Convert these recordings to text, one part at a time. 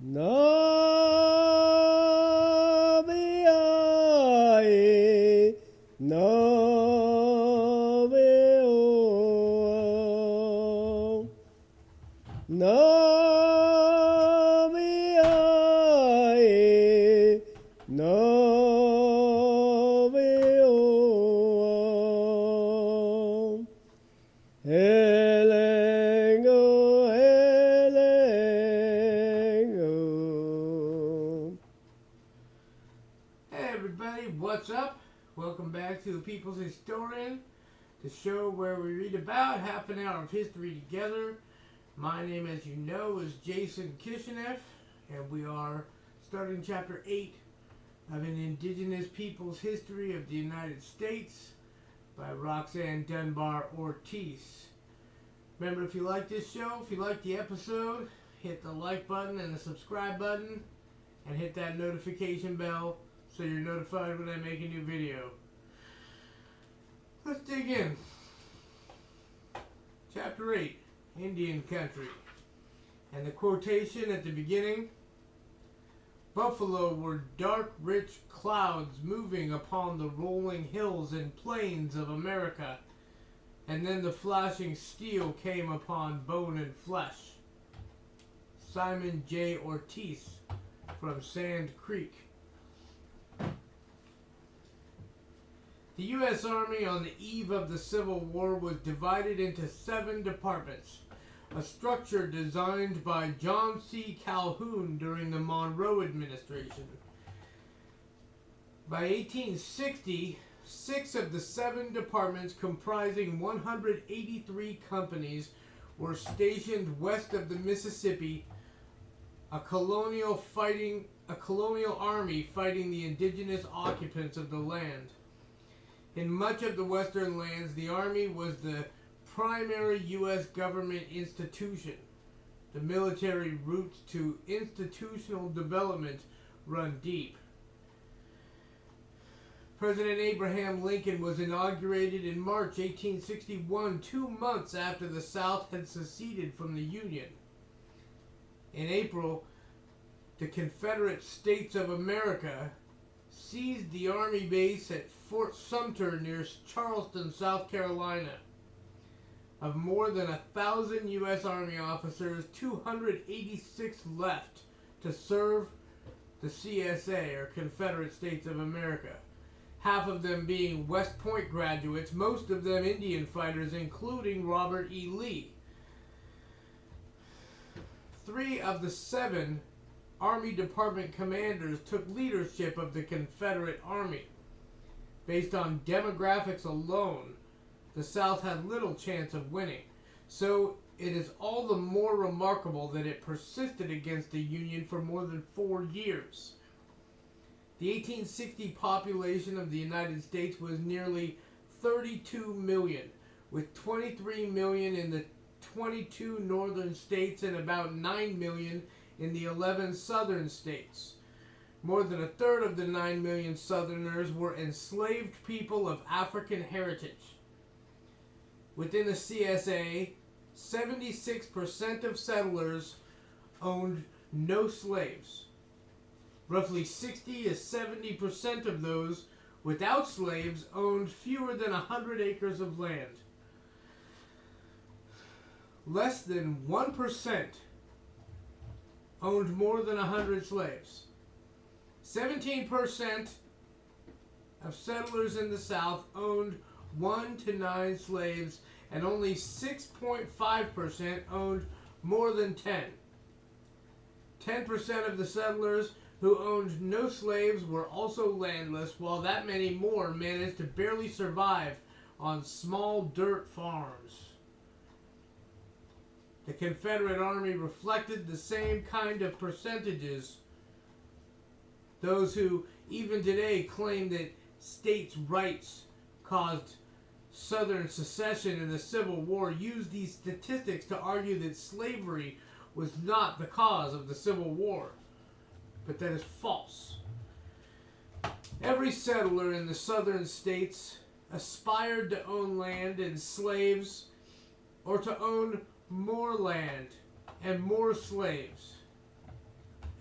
Naviae, Navio, Naviae, Navio, Elengo, Elengo. Hey everybody, what's up? Welcome back to the People's Historian, the show where we read about half an hour of history together. My name, as you know, is Jason Kishinev, and we are starting Chapter 8 of an Indigenous People's History of the United States by Roxanne Dunbar Ortiz. Remember, if you like this show, if you like the episode, hit the like button and the subscribe button, and hit that notification bell so you're notified when I make a new video. Let's dig in. Chapter 8, Indian Country. And the quotation at the beginning: "Buffalo were dark, rich clouds moving upon the rolling hills and plains of America, and then the flashing steel came upon bone and flesh." Simon J. Ortiz from Sand Creek. The U.S. Army on the eve of the Civil War was divided into 7 departments, a structure designed by John C. Calhoun during the Monroe administration. By 1860, 6 of the 7 departments, comprising 183 companies, were stationed west of the Mississippi, a colonial army fighting the indigenous occupants of the land. In much of the western lands, the Army was the primary U.S. government institution. The military roots to institutional development run deep. President Abraham Lincoln was inaugurated in March 1861, 2 months after the South had seceded from the Union. In April, the Confederate States of America seized the Army base at Fort Sumter near Charleston, South Carolina. Of more than 1,000 U.S. Army officers, 286 left to serve the CSA, or Confederate States of America, half of them being West Point graduates, most of them Indian fighters, including Robert E. Lee. 3 of the 7 Army Department commanders took leadership of the Confederate Army. Based on demographics alone, the South had little chance of winning, so it is all the more remarkable that it persisted against the Union for more than 4 years. The 1860 population of the United States was nearly 32 million, with 23 million in the 22 northern states and about 9 million in the 11 southern states. More than a third of the 9 million Southerners were enslaved people of African heritage. Within the CSA, 76% of settlers owned no slaves. Roughly 60 to 70% of those without slaves owned fewer than 100 acres of land. Less than 1% owned more than 100 slaves. 17% of settlers in the South owned 1 to 9 slaves, and only 6.5% owned more than 10. 10% of the settlers who owned no slaves were also landless, while that many more managed to barely survive on small dirt farms. The Confederate Army reflected the same kind of percentages. Those who, even today, claim that states' rights caused Southern secession in the Civil War use these statistics to argue that slavery was not the cause of the Civil War. But that is false. Every settler in the southern states aspired to own land and slaves, or to own more land and more slaves.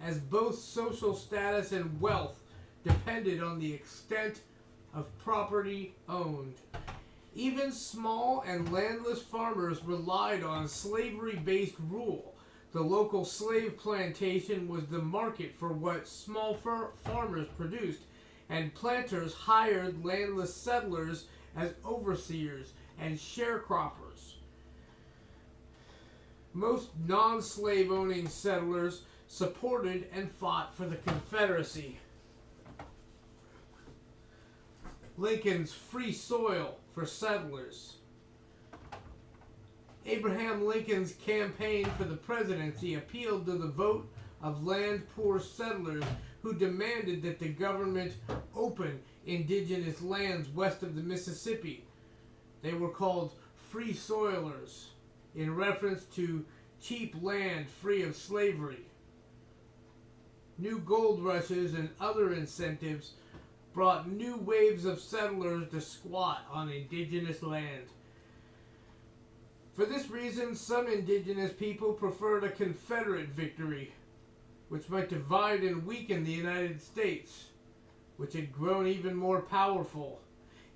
as both social status and wealth depended on the extent of property owned. Even small and landless farmers relied on slavery-based rule. The local slave plantation was the market for what small farmers produced, and planters hired landless settlers as overseers and sharecroppers. Most non-slave owning settlers supported and fought for the Confederacy. Lincoln's free soil for settlers. Abraham Lincoln's campaign for the presidency appealed to the vote of land-poor settlers who demanded that the government open indigenous lands west of the Mississippi. They were called free soilers, in reference to cheap land free of slavery. New gold rushes and other incentives brought new waves of settlers to squat on indigenous land. For this reason, some indigenous people preferred a Confederate victory, which might divide and weaken the United States, which had grown even more powerful.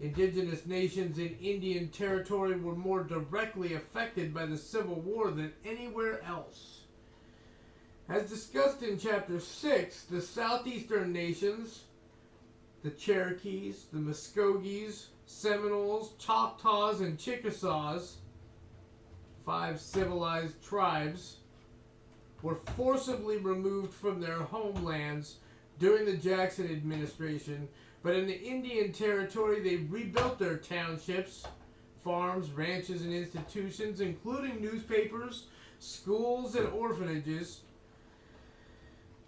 Indigenous nations in Indian Territory were more directly affected by the Civil War than anywhere else. As discussed in Chapter 6, the southeastern nations, the Cherokees, the Muskogees, Seminoles, Choctaws, and Chickasaws, 5 civilized tribes, were forcibly removed from their homelands during the Jackson administration, but in the Indian Territory they rebuilt their townships, farms, ranches, and institutions, including newspapers, schools, and orphanages.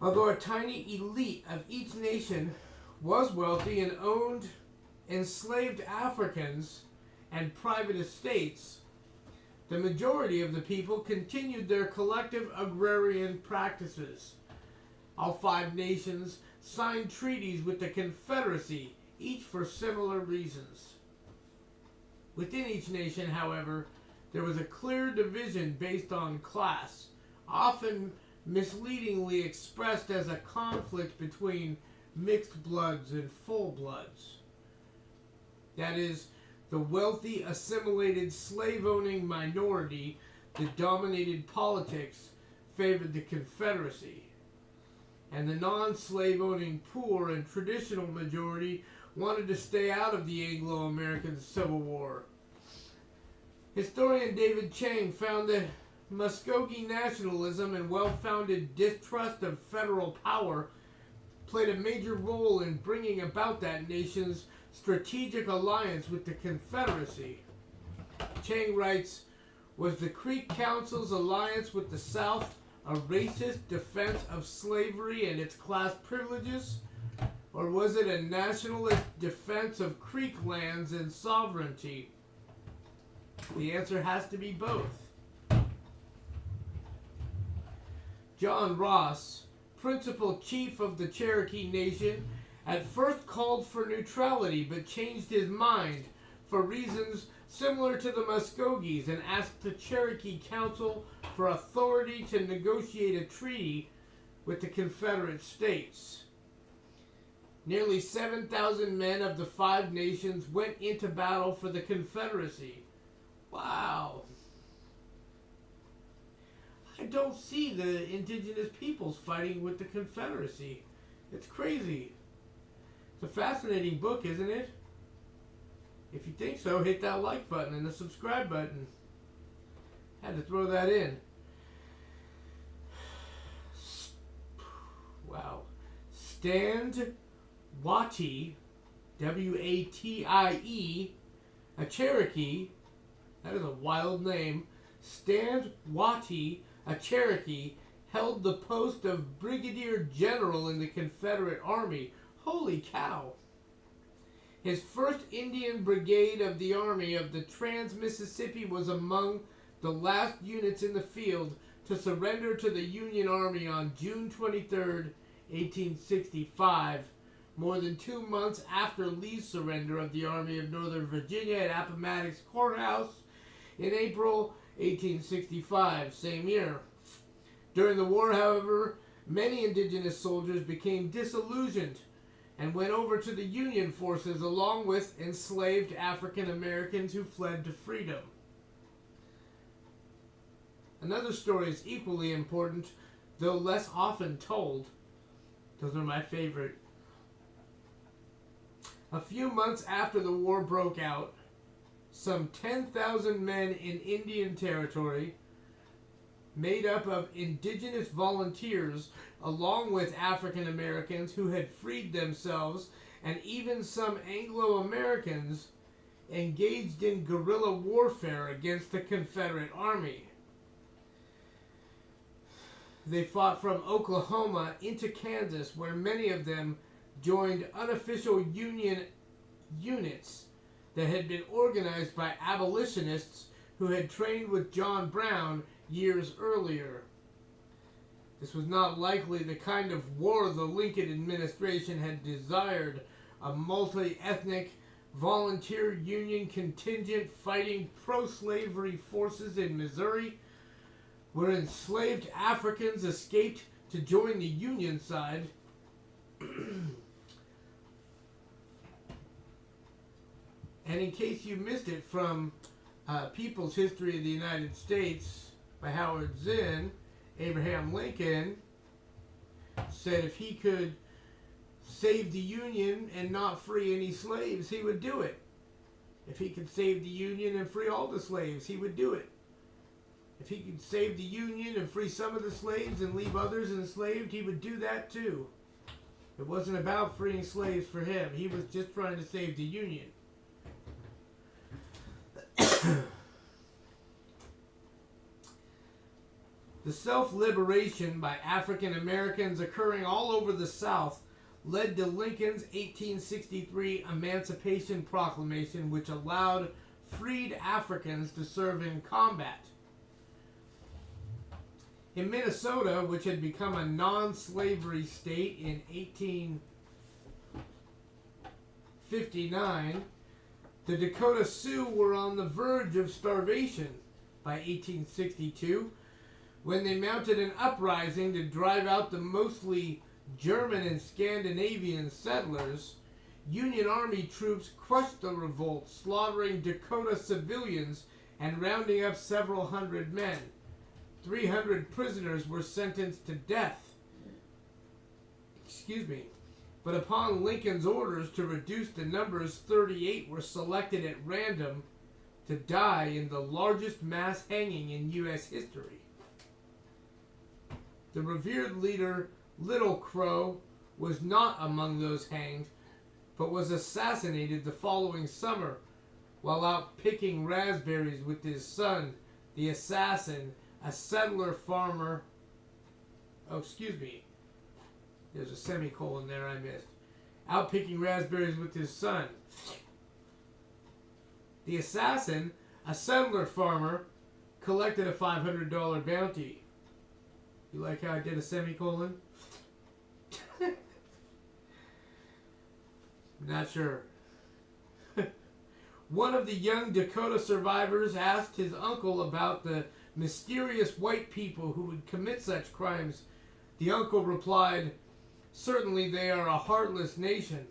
Although a tiny elite of each nation was wealthy and owned enslaved Africans and private estates, the majority of the people continued their collective agrarian practices. All 5 nations signed treaties with the Confederacy, each for similar reasons. Within each nation, however, there was a clear division based on class, often misleadingly expressed as a conflict between mixed bloods and full bloods. That is, the wealthy assimilated slave-owning minority that dominated politics favored the Confederacy, and the non-slave-owning poor and traditional majority wanted to stay out of the Anglo-American Civil War. Historian David Chang found that Muskogee nationalism and well-founded distrust of federal power played a major role in bringing about that nation's strategic alliance with the Confederacy. Chang writes, "Was the Creek Council's alliance with the South a racist defense of slavery and its class privileges, or was it a nationalist defense of Creek lands and sovereignty?" The answer has to be both. John Ross, principal chief of the Cherokee Nation, at first called for neutrality but changed his mind for reasons similar to the Muskogees and asked the Cherokee Council for authority to negotiate a treaty with the Confederate States. Nearly 7,000 men of the 5 nations went into battle for the Confederacy. Wow. I don't see the indigenous peoples fighting with the Confederacy. It's crazy. It's a fascinating book, isn't it? If you think so, hit that like button and the subscribe button. Had to throw that in. Wow. Stand Watie, W-A-T-I-E, a Cherokee. That is a wild name. Stand Watie, a Cherokee, held the post of Brigadier General in the Confederate Army. Holy cow! His 1st Indian Brigade of the Army of the Trans-Mississippi was among the last units in the field to surrender to the Union Army on June 23, 1865, more than 2 months after Lee's surrender of the Army of Northern Virginia at Appomattox Courthouse in April 1865, same year. During the war, however, Many indigenous soldiers became disillusioned and went over to the Union forces along with enslaved African Americans who fled to freedom. Another story is equally important, though less often told. Those are my favorite. A few months after the war broke out, some 10,000 men in Indian Territory, made up of indigenous volunteers along with African Americans who had freed themselves, and even some Anglo-Americans, engaged in guerrilla warfare against the Confederate Army. They fought from Oklahoma into Kansas, where many of them joined unofficial Union units that had been organized by abolitionists who had trained with John Brown years earlier. This was not likely the kind of war the Lincoln administration had desired, a multi-ethnic volunteer Union contingent fighting pro-slavery forces in Missouri, where enslaved Africans escaped to join the Union side. And in case you missed it from People's History of the United States by Howard Zinn, Abraham Lincoln said if he could save the Union and not free any slaves, he would do it. If he could save the Union and free all the slaves, he would do it. If he could save the Union and free some of the slaves and leave others enslaved, he would do that too. It wasn't about freeing slaves for him. He was just trying to save the Union. The self-liberation by African Americans occurring all over the South led to Lincoln's 1863 Emancipation Proclamation, which allowed freed Africans to serve in combat. In Minnesota, which had become a non-slavery state in 1859, the Dakota Sioux were on the verge of starvation by 1862, when they mounted an uprising to drive out the mostly German and Scandinavian settlers. Union Army troops crushed the revolt, slaughtering Dakota civilians and rounding up several hundred men. 300 prisoners were sentenced to death. But upon Lincoln's orders to reduce the numbers, 38 were selected at random to die in the largest mass hanging in U.S. history. The revered leader, Little Crow, was not among those hanged, but was assassinated the following summer while out picking raspberries with his son, the assassin, a settler farmer. There's a semicolon there I missed. Out picking raspberries with his son. The assassin, a settler farmer, collected a $500 bounty. You like how I did a semicolon? Not sure. One of the young Dakota survivors asked his uncle about the mysterious white people who would commit such crimes. The uncle replied, "Certainly they are a heartless nation.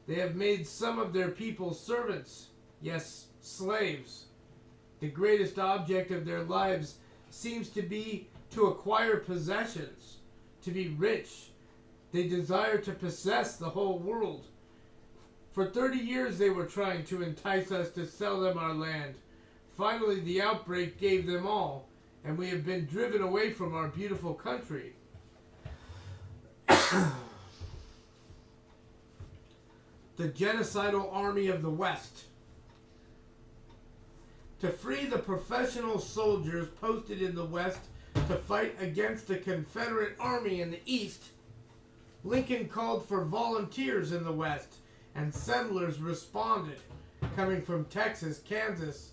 They have made some of their people servants, yes, slaves. The greatest object of their lives seems to be to acquire possessions, to be rich. They desire to possess the whole world. For 30 years they were trying to entice us to sell them our land. Finally the outbreak gave them all, and we have been driven away from our beautiful country." The genocidal army of the West. To free the professional soldiers posted in the West to fight against the Confederate Army in the East, Lincoln called for volunteers in the West, and settlers responded, coming from Texas, Kansas,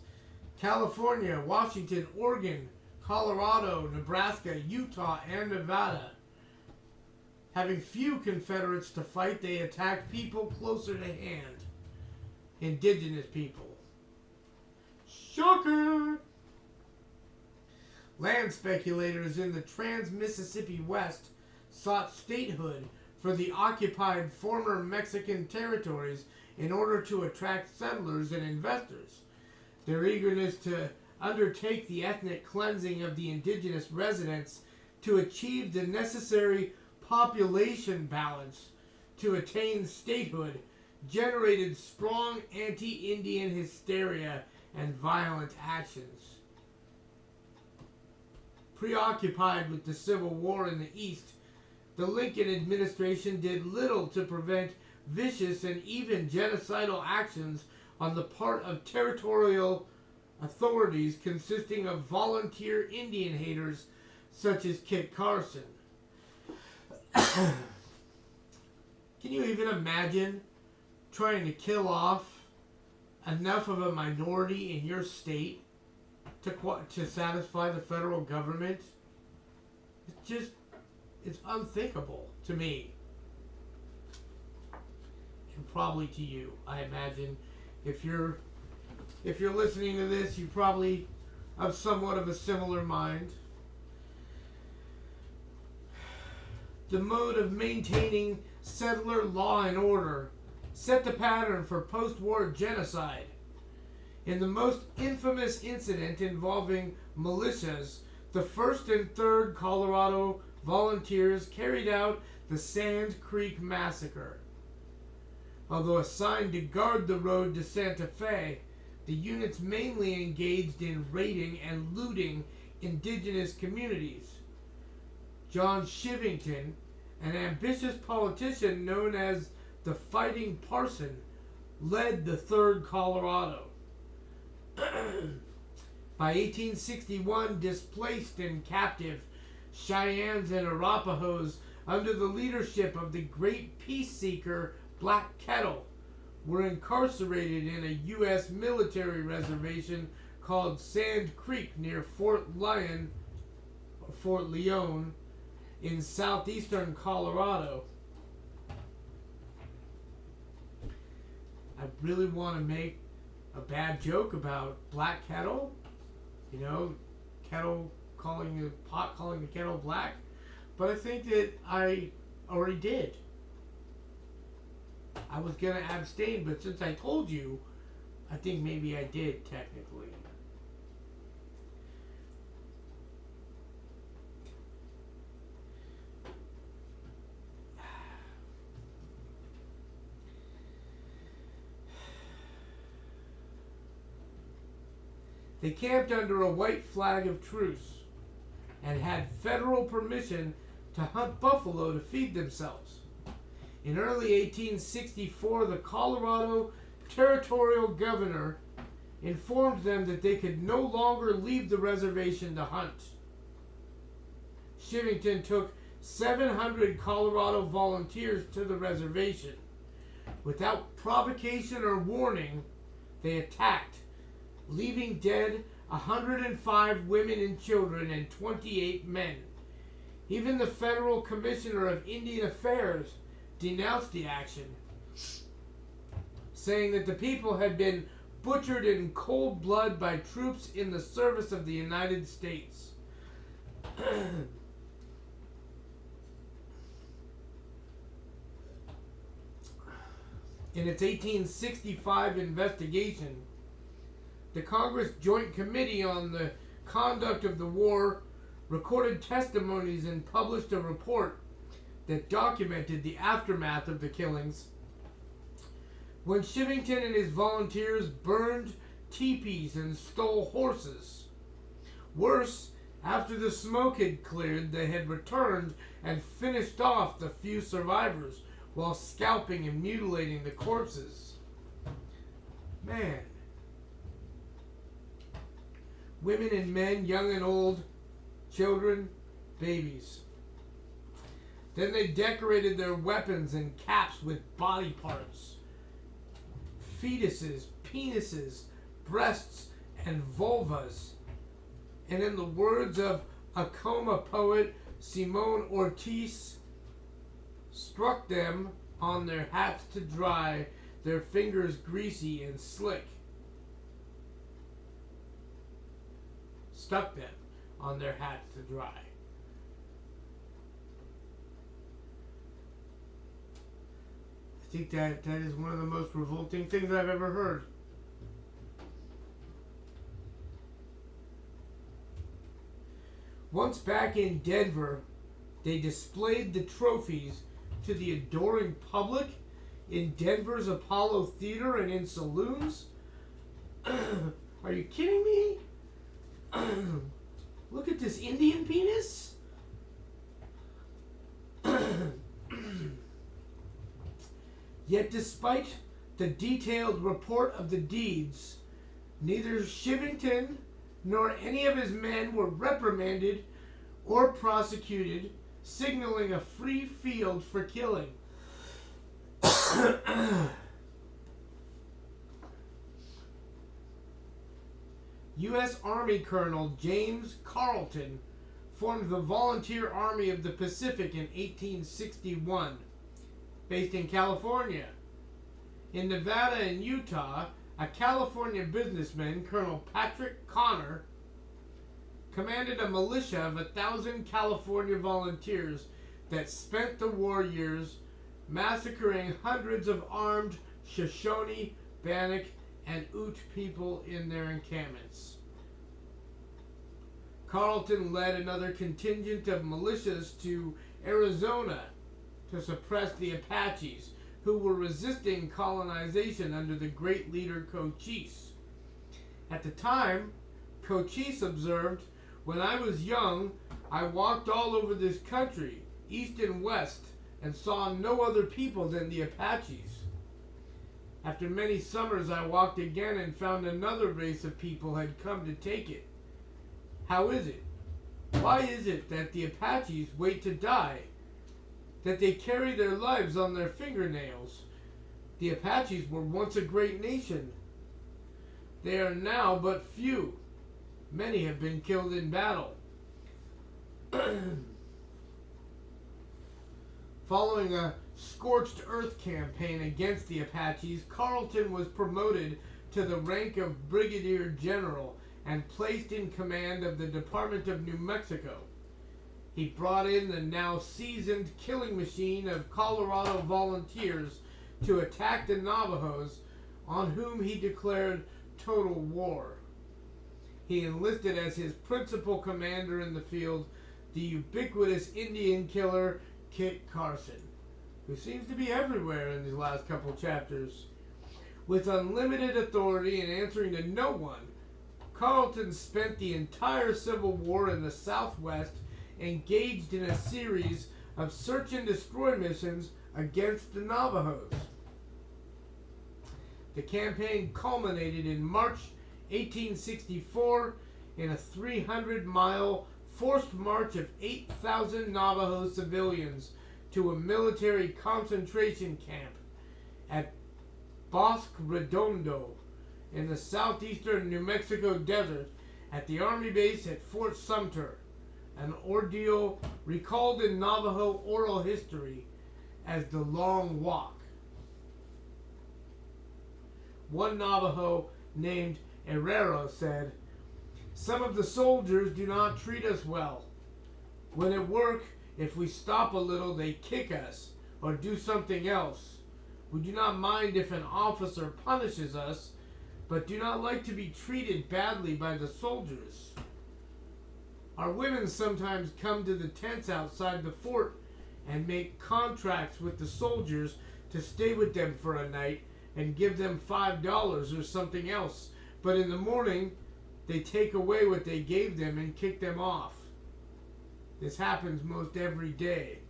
California, Washington, Oregon, Colorado, Nebraska, Utah, and Nevada. Having few Confederates to fight, they attacked people closer to hand. Indigenous people. Shocker! Land speculators in the trans-Mississippi West sought statehood for the occupied former Mexican territories in order to attract settlers and investors. Their eagerness to undertake the ethnic cleansing of the indigenous residents to achieve the necessary population balance to attain statehood generated strong anti-Indian hysteria and violent actions. Preoccupied with the Civil War in the East, the Lincoln administration did little to prevent vicious and even genocidal actions on the part of territorial authorities consisting of volunteer Indian haters such as Kit Carson. Can you even imagine trying to kill off enough of a minority in your state to satisfy the federal government? It's unthinkable to me. And probably to you, I imagine. If you're listening to this, you probably have somewhat of a similar mind. The mode of maintaining settler law and order set the pattern for post-war genocide. In the most infamous incident involving militias, the 1st and 3rd Colorado Volunteers carried out the Sand Creek Massacre. Although assigned to guard the road to Santa Fe, the units mainly engaged in raiding and looting indigenous communities. John Chivington, an ambitious politician known as the Fighting Parson, led the 3rd Colorado. By 1861, displaced and captive Cheyennes and Arapahoes, under the leadership of the great peace seeker Black Kettle, were incarcerated in a U.S. military reservation called Sand Creek near Fort Leon in southeastern Colorado. I really want to make a bad joke about Black Kettle, kettle calling the pot calling the kettle black, but I think that I already did. I was gonna abstain, but since I told you, I think maybe I did technically. They camped under a white flag of truce and had federal permission to hunt buffalo to feed themselves. In early 1864, the Colorado territorial governor informed them that they could no longer leave the reservation to hunt. Chivington took 700 Colorado volunteers to the reservation. Without provocation or warning, they attacked, leaving dead 105 women and children and 28 men. Even the Federal Commissioner of Indian Affairs denounced the action, saying that the people had been butchered in cold blood by troops in the service of the United States. In its 1865 investigation, the Congress Joint Committee on the Conduct of the War recorded testimonies and published a report that documented the aftermath of the killings. When Chivington and his volunteers burned teepees and stole horses. Worse, after the smoke had cleared, they had returned and finished off the few survivors while scalping and mutilating the corpses. Man. Women and men, young and old, children, babies. Then they decorated their weapons and caps with body parts. Fetuses, penises, breasts, and vulvas. And in the words of Acoma poet Simon Ortiz, struck them on their hats to dry, their fingers greasy and slick. Stuck them on their hats to dry. I think that is one of the most revolting things I've ever heard. Once back in Denver, they displayed the trophies to the adoring public in Denver's Apollo Theater and in saloons. Are you kidding me? Look at this Indian penis. Yet despite the detailed report of the deeds, neither Shivington nor any of his men were reprimanded or prosecuted, signaling a free field for killing. U.S. Army Colonel James Carleton formed the Volunteer Army of the Pacific in 1861, based in California. In Nevada and Utah, a California businessman, Colonel Patrick Connor, commanded a militia of 1,000 California volunteers that spent the war years massacring hundreds of armed Shoshone, Bannock, and Ute people in their encampments. Carleton led another contingent of militias to Arizona to suppress the Apaches, who were resisting colonization under the great leader Cochise. At the time, Cochise observed, "When I was young, I walked all over this country, east and west, and saw no other people than the Apaches. After many summers I walked again and found another race of people had come to take it. How is it? Why is it that the Apaches wait to die? That they carry their lives on their fingernails? The Apaches were once a great nation. They are now but few. Many have been killed in battle." Following a scorched earth campaign against the Apaches, Carleton was promoted to the rank of brigadier general and placed in command of the Department of New Mexico. He brought in the now seasoned killing machine of Colorado volunteers to attack the Navajos, on whom he declared total war. He enlisted as his principal commander in the field the ubiquitous Indian killer Kit Carson, who seems to be everywhere in these last couple chapters. With unlimited authority and answering to no one, Carleton spent the entire Civil War in the Southwest engaged in a series of search and destroy missions against the Navajos. The campaign culminated in March 1864 in a 300-mile forced march of 8,000 Navajo civilians to a military concentration camp at Bosque Redondo in the southeastern New Mexico desert at the Army base at Fort Sumter, an ordeal recalled in Navajo oral history as the Long Walk. One Navajo named Herrero said, "Some of the soldiers do not treat us well. When at work, if we stop a little, they kick us or do something else. We do not mind if an officer punishes us, but do not like to be treated badly by the soldiers. Our women sometimes come to the tents outside the fort and make contracts with the soldiers to stay with them for a night and give them $5 or something else, but in the morning they take away what they gave them and kick them off. This happens most every day."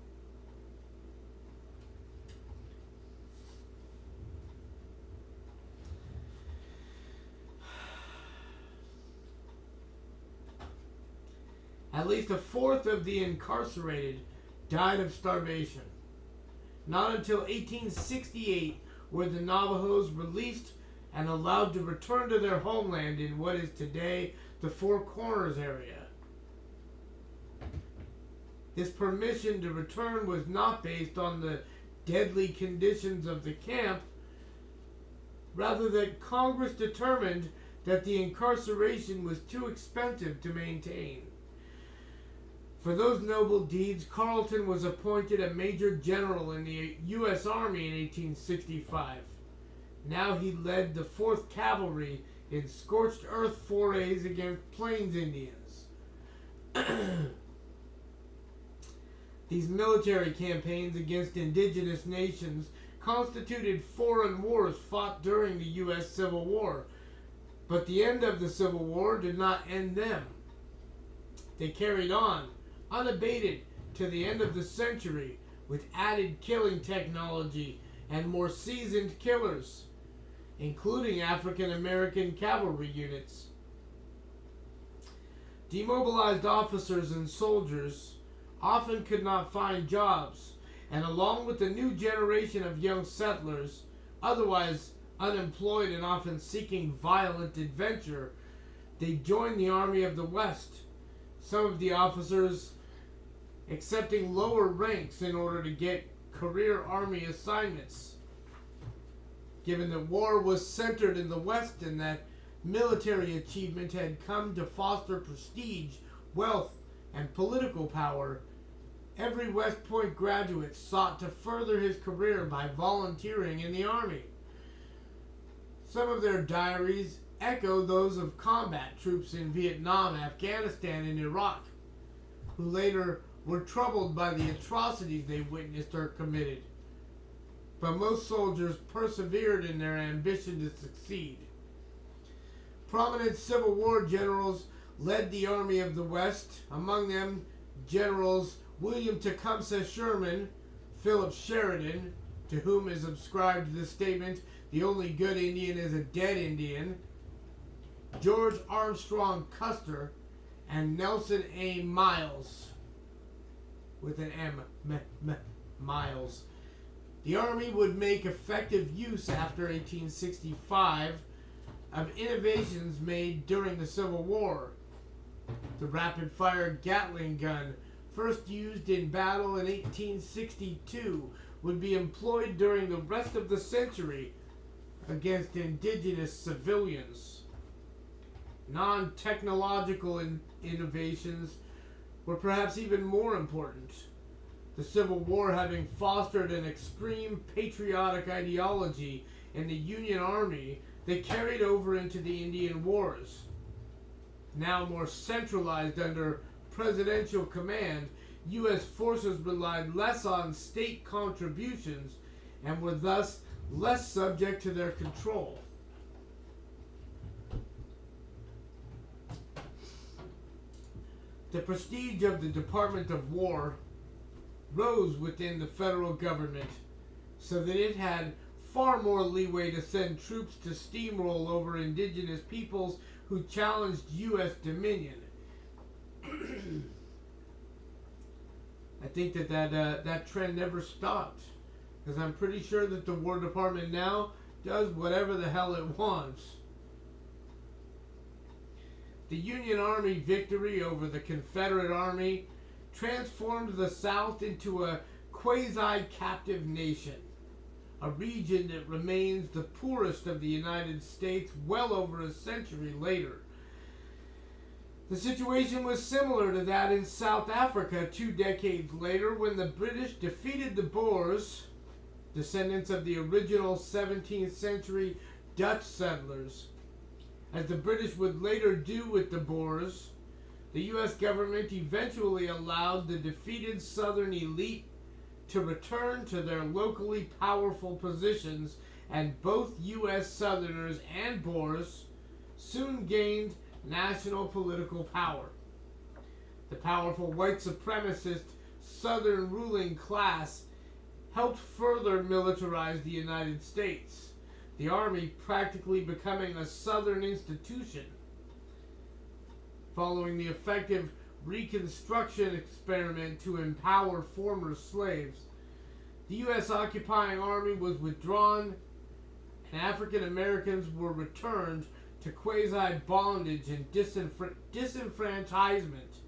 At least a fourth of the incarcerated died of starvation. Not until 1868 were the Navajos released and allowed to return to their homeland in what is today the Four Corners area. This permission to return was not based on the deadly conditions of the camp, rather that Congress determined that the incarceration was too expensive to maintain. For those noble deeds, Carleton was appointed a major general in the U.S. Army in 1865. Now he led the 4th Cavalry in scorched earth forays against Plains Indians. These military campaigns against indigenous nations constituted foreign wars fought during the U.S. Civil War, but the end of the Civil War did not end them. They carried on, unabated, to the end of the century with added killing technology and more seasoned killers, including African American cavalry units. Demobilized officers and soldiers often could not find jobs, and along with the new generation of young settlers, otherwise unemployed and often seeking violent adventure, they joined the Army of the West, some of the officers accepting lower ranks in order to get career Army assignments. Given that war was centered in the West and that military achievement had come to foster prestige, wealth, and political power, every West Point graduate sought to further his career by volunteering in the Army. Some of their diaries echo those of combat troops in Vietnam, Afghanistan, and Iraq, who later were troubled by the atrocities they witnessed or committed. But most soldiers persevered in their ambition to succeed. Prominent Civil War generals led the Army of the West, among them Generals William Tecumseh Sherman, Philip Sheridan, to whom is ascribed the statement, "The only good Indian is a dead Indian," George Armstrong Custer, and Nelson A. Miles, with an M, Miles. The Army would make effective use after 1865 of innovations made during the Civil War. The rapid-fire Gatling gun, first used in battle in 1862, would be employed during the rest of the century against indigenous civilians. Non-technological innovations were perhaps even more important. The Civil War having fostered an extreme patriotic ideology in the Union Army that carried over into the Indian Wars. Now more centralized under presidential command, U.S. forces relied less on state contributions and were thus less subject to their control. The prestige of the Department of War rose within the federal government so that it had far more leeway to send troops to steamroll over indigenous peoples who challenged U.S. dominion. I think that trend never stopped, because I'm pretty sure that the War Department now does whatever the hell it wants. The Union Army victory over the Confederate Army transformed the South into a quasi-captive nation, a region that remains the poorest of the United States well over a century later. The situation was similar to that in South Africa 2 decades later, when the British defeated the Boers, descendants of the original 17th century Dutch settlers. As the British would later do with the Boers, the U.S. government eventually allowed the defeated Southern elite to return to their locally powerful positions, and both U.S. Southerners and Boers soon gained national political power. The powerful white supremacist Southern ruling class helped further militarize the United States, the Army practically becoming a Southern institution. Following the effective Reconstruction experiment to empower former slaves, the U.S. occupying army was withdrawn, and African Americans were returned to quasi-bondage and disenfranchisement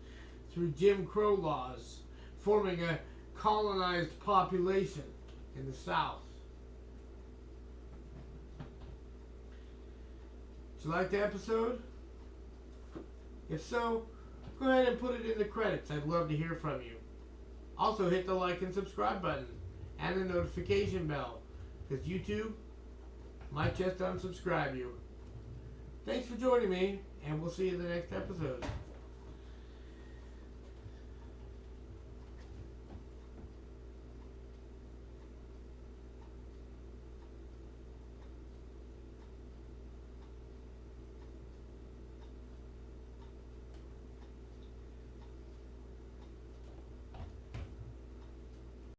through Jim Crow laws, forming a colonized population in the South. Did you like the episode? If so, go ahead and put it in the credits. I'd love to hear from you. Also, hit the like and subscribe button and the notification bell, because YouTube might just unsubscribe you. Thanks for joining me, and we'll see you in the next episode.